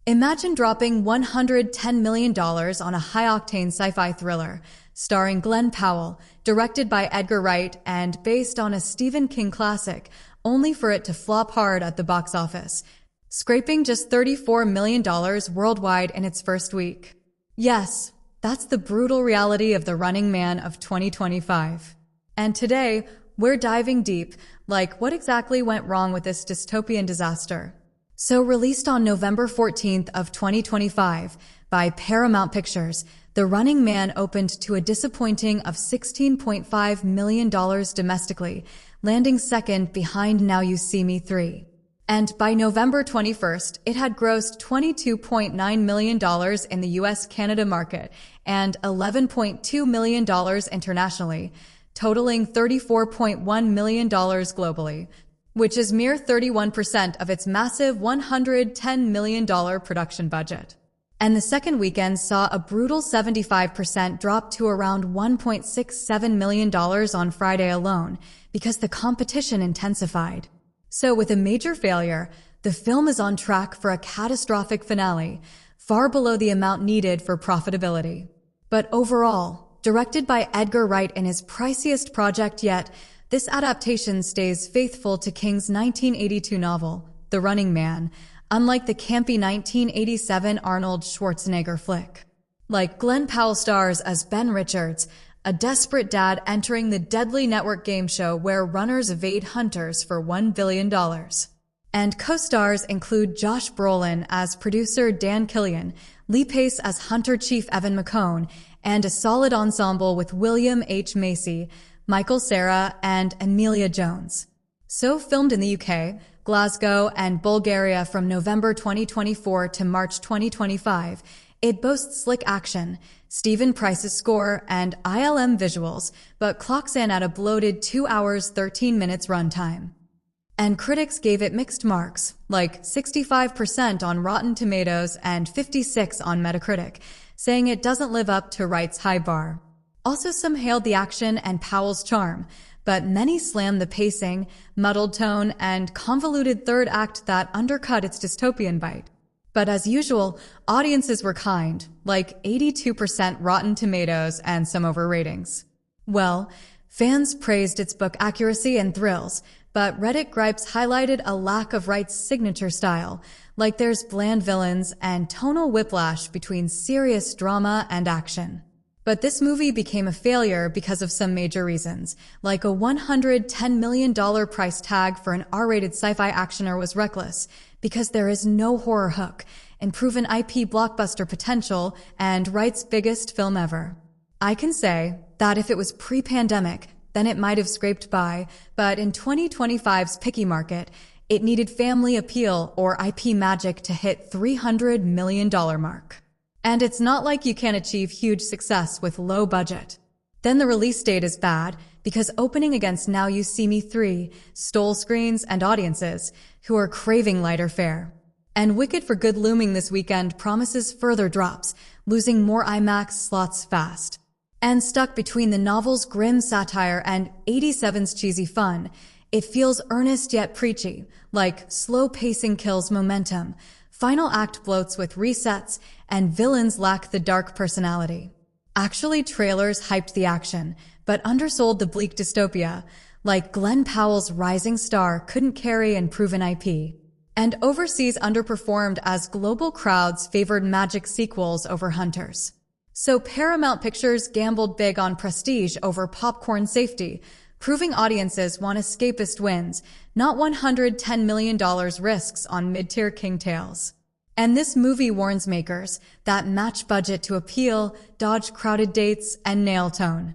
Imagine dropping $110 million on a high-octane sci-fi thriller starring Glen Powell, directed by Edgar Wright and based on a Stephen King classic, only for it to flop hard at the box office, scraping just $34 million worldwide in its first week. Yes, that's the brutal reality of the Running Man of 2025. And today, we're diving deep, like what exactly went wrong with this dystopian disaster. So released on November 14th of 2025 by Paramount Pictures, The Running Man opened to a disappointing of $16.5 million domestically, landing second behind Now You See Me 3. And by November 21st, it had grossed $22.9 million in the US-Canada market and $11.2 million internationally, totaling $34.1 million globally, which is mere 31% of its massive $110 million production budget. And the second weekend saw a brutal 75% drop to around $1.67 million on Friday alone, because the competition intensified. So with a major failure, the film is on track for a catastrophic finale, far below the amount needed for profitability. But overall, directed by Edgar Wright in his priciest project yet, this adaptation stays faithful to King's 1982 novel, The Running Man, unlike the campy 1987 Arnold Schwarzenegger flick. Like Glen Powell stars as Ben Richards, a desperate dad entering the deadly network game show where runners evade hunters for $1 billion. And co-stars include Josh Brolin as producer Dan Killian, Lee Pace as Hunter Chief Evan McCone, and a solid ensemble with William H. Macy, Michael Cera, and Emilia Jones. So filmed in the UK, Glasgow, and Bulgaria from November 2024 to March 2025, it boasts slick action, Stephen Price's score, and ILM visuals, but clocks in at a bloated 2 hours 13 minutes runtime. And critics gave it mixed marks, like 65% on Rotten Tomatoes and 56% on Metacritic, saying it doesn't live up to Wright's high bar. Also, some hailed the action and Powell's charm, but many slammed the pacing, muddled tone, and convoluted third act that undercut its dystopian bite. But as usual, audiences were kind, like 82% Rotten Tomatoes and some overratings. Well, fans praised its book accuracy and thrills, but Reddit gripes highlighted a lack of Wright's signature style, like there's bland villains and tonal whiplash between serious drama and action. But this movie became a failure because of some major reasons, like a $110 million price tag for an R-rated sci-fi actioner was reckless, because there is no horror hook, and proven IP blockbuster potential, and Wright's biggest film ever. I can say that if it was pre-pandemic, then it might have scraped by, but in 2025's picky market, it needed family appeal or IP magic to hit $300 million mark. And it's not like you can achieve huge success with low budget. Then the release date is bad, because opening against Now You See Me 3 stole screens and audiences who are craving lighter fare. And Wicked for Good looming this weekend promises further drops, losing more IMAX slots fast. And stuck between the novel's grim satire and 87's cheesy fun, it feels earnest yet preachy, like slow pacing kills momentum, final act bloats with resets, and villains lack the dark personality. Actually, trailers hyped the action, but undersold the bleak dystopia, like Glen Powell's rising star couldn't carry and proven IP. And overseas underperformed as global crowds favored magic sequels over hunters. So Paramount Pictures gambled big on prestige over popcorn safety, proving audiences want escapist wins, not $110 million risks on mid-tier king tales. And this movie warns makers that match budget to appeal, dodge crowded dates, and nail tone.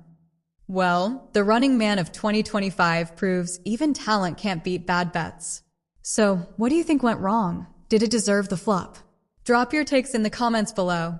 Well, The Running Man of 2025 proves even talent can't beat bad bets. So, what do you think went wrong? Did it deserve the flop? Drop your takes in the comments below.